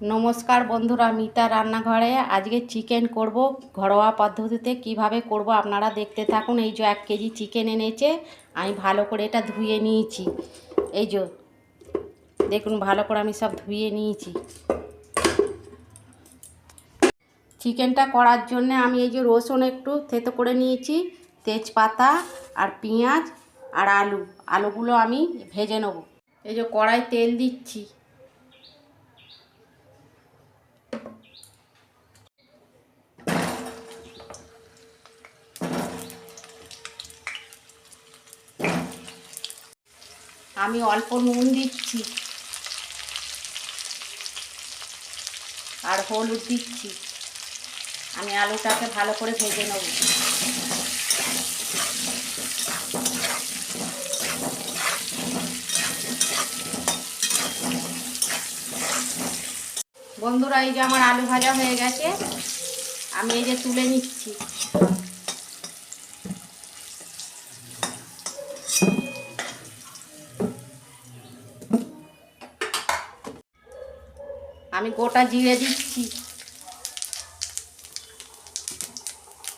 নমস্কার বন্ধুরা, মিতা রান্নাঘরে আজকে চিকেন করব ঘরোয়া পদ্ধতিতে। কিভাবে করব আপনারা দেখতে থাকুন। এই যে 1 কেজি চিকেন এনেছে, আমি ভালো করে এটা ধুয়ে নিয়েছি। এই যে দেখুন, ভালো করে আমি সব ধুয়ে নিয়েছি। চিকেনটা করার জন্য আমি এই যে রসুন একটু থেতো করে নিয়েছি, তেজপাতা আর পেঁয়াজ আর আলুগুলো আমি ভেজে নেব। এই যে কড়াই তেল দিচ্ছি। আমি অল্প নুন দিচ্ছি আর হলুদ দিচ্ছি। আমি আলুটাকে ভালো করে ভেজে নেব। বন্ধুরা, এই যে আমার আলু ভাজা হয়ে গেছে, আমি এই যে তুলে নিচ্ছি। আমি গোটা জিরে দিচ্ছি,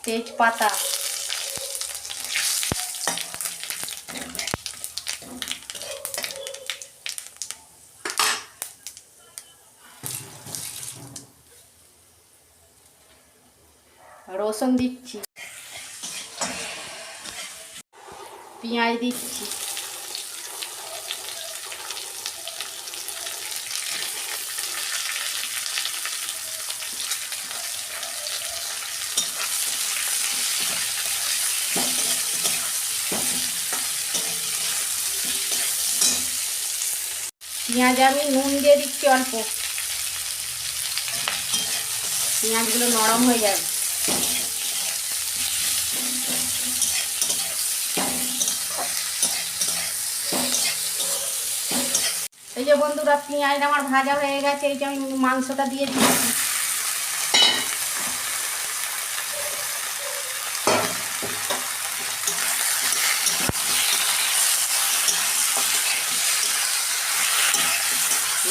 তেজপাতা, রসুন দিচ্ছি, পেঁয়াজ দিচ্ছি, পেঁয়াজে আমি নুন দিয়ে দিচ্ছি অল্প। পেঁয়াজগুলো নরম হয়ে যাবে। এই যে বন্ধুরা, পেঁয়াজটা আমার ভাজা হয়ে গেছে। এই যে আমি মাংসটা দিয়ে দিচ্ছি।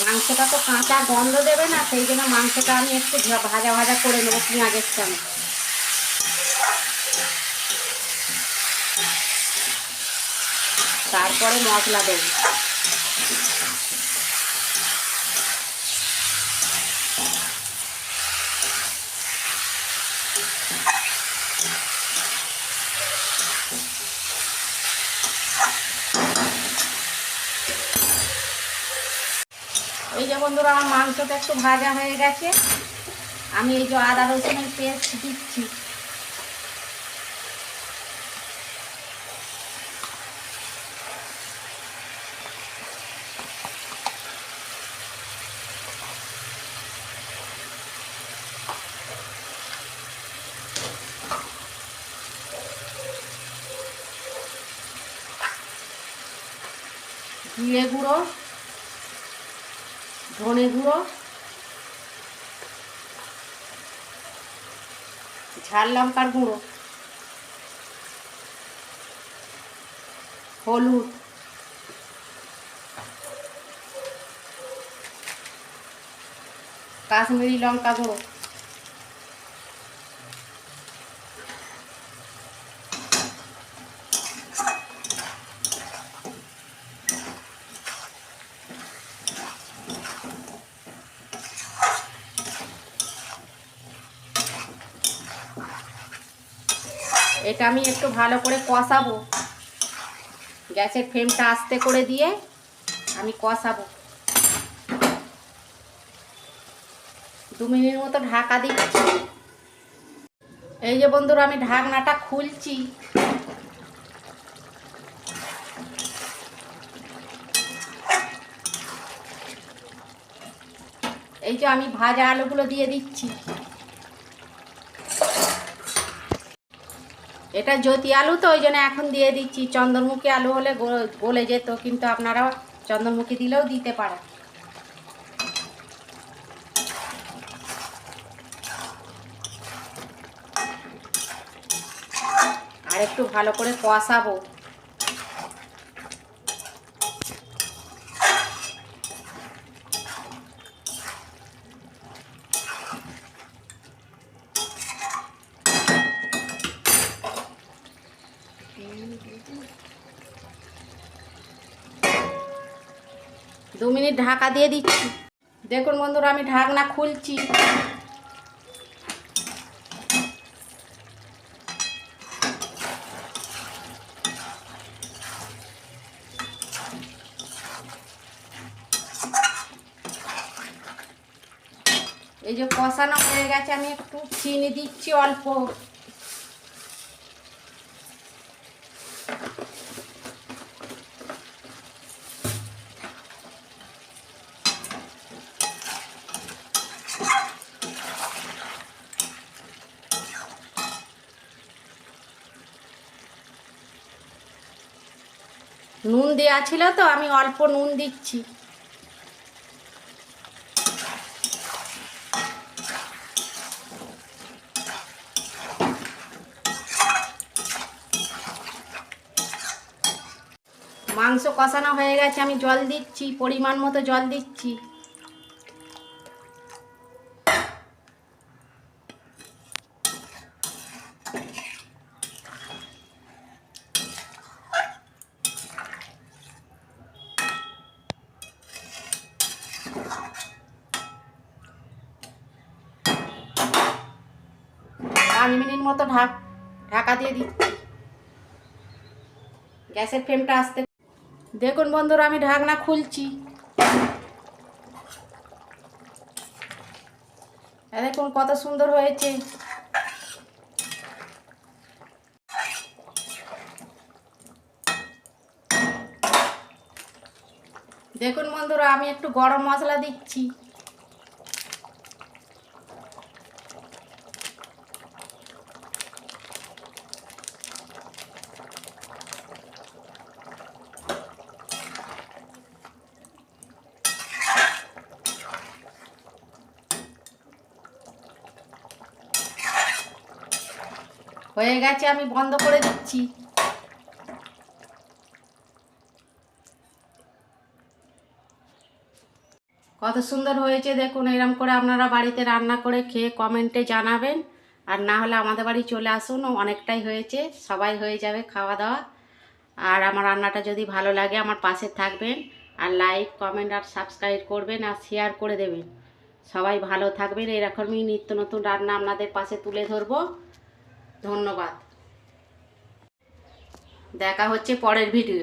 মাংসটা তো কাঁচা গন্ধ দেবে না, সেই জন্য মাংসটা আমি একটু ভাজা ভাজা করে নেবো পেঁয়াজের সঙ্গে। তারপরে মশলা দেব। এই যে বন্ধুরা, আমার মাংসটা একটু ভাজা হয়ে গেছে। আমি এই যে আদা রসুনের পেস্ট দিচ্ছি। জিরে গুঁড়ো, ধনে গুঁড়ো, ঝাল লঙ্কার গুঁড়ো, হলুদ, কাশ্মীরি লঙ্কা গুঁড়ো, এটা আমি একটু ভালো করে কষাবো। গ্যাসের ফ্লেমটা আস্তে করে দিয়ে আমি কষাবো। 2 মিনিট মতো ঢাকা দিচ্ছি। এই যে বন্ধুরা, আমি ঢাকনাটা খুলছি। এই যে আমি ভাজা আলুগুলো দিয়ে দিচ্ছি। এটা জ্যোতি আলু তো, ওই জন্য এখন দিয়ে দিচ্ছি। চন্দ্রমুখী আলু হলে গলে যেত, কিন্তু আপনারা চন্দ্রমুখী দিলেও দিতে পারেন। আর একটু ভালো করে কষাবো। 2 মিনিট ঢাকা দিয়ে দিচ্ছি। দেখুন বন্ধুরা, আমি ঢাকনা খুলছি। এই যে কষানো হয়ে গেছে, আমি একটু চিনি দিচ্ছি অল্প। নুন দেওয়া ছিল তো, আমি অল্প নুন দিচ্ছি। মাংস কষানো হয়ে গেছে, আমি জল দিচ্ছি, পরিমাণ মতো জল দিচ্ছি। পাঁচ মিনিট মতো ঢাকা দিয়ে দিচ্ছি। গ্যাসের ফ্লেমটা আসতে। দেখুন বন্ধুরা, আমি ঢাকনা খুলছি। দেখুন কত সুন্দর হয়েছে। দেখুন বন্ধুরা, আমি একটু গরম মশলা দিচ্ছি। হয়ে গেছে, আমি বন্ধ করে দিচ্ছি। কত সুন্দর হয়েছে দেখুন। এরকম করে আপনারা বাড়িতে রান্না করে খেয়ে কমেন্টে জানাবেন। আর না হলে আমাদের বাড়ি চলে আসুন, অনেকটাই হয়েছে, সবাই হয়ে যাবে খাওয়া দাওয়া। আর আমার রান্নাটা যদি ভালো লাগে আমার পাশে থাকবেন, আর লাইক কমেন্ট আর সাবস্ক্রাইব করবেন, আর শেয়ার করে দেবেন। সবাই ভালো থাকবেন। এরকমই নিত্য নতুন রান্না আপনাদের পাশে তুলে ধরবো। ধন্যবাদ। দেখা হচ্ছে পরের ভিডিও।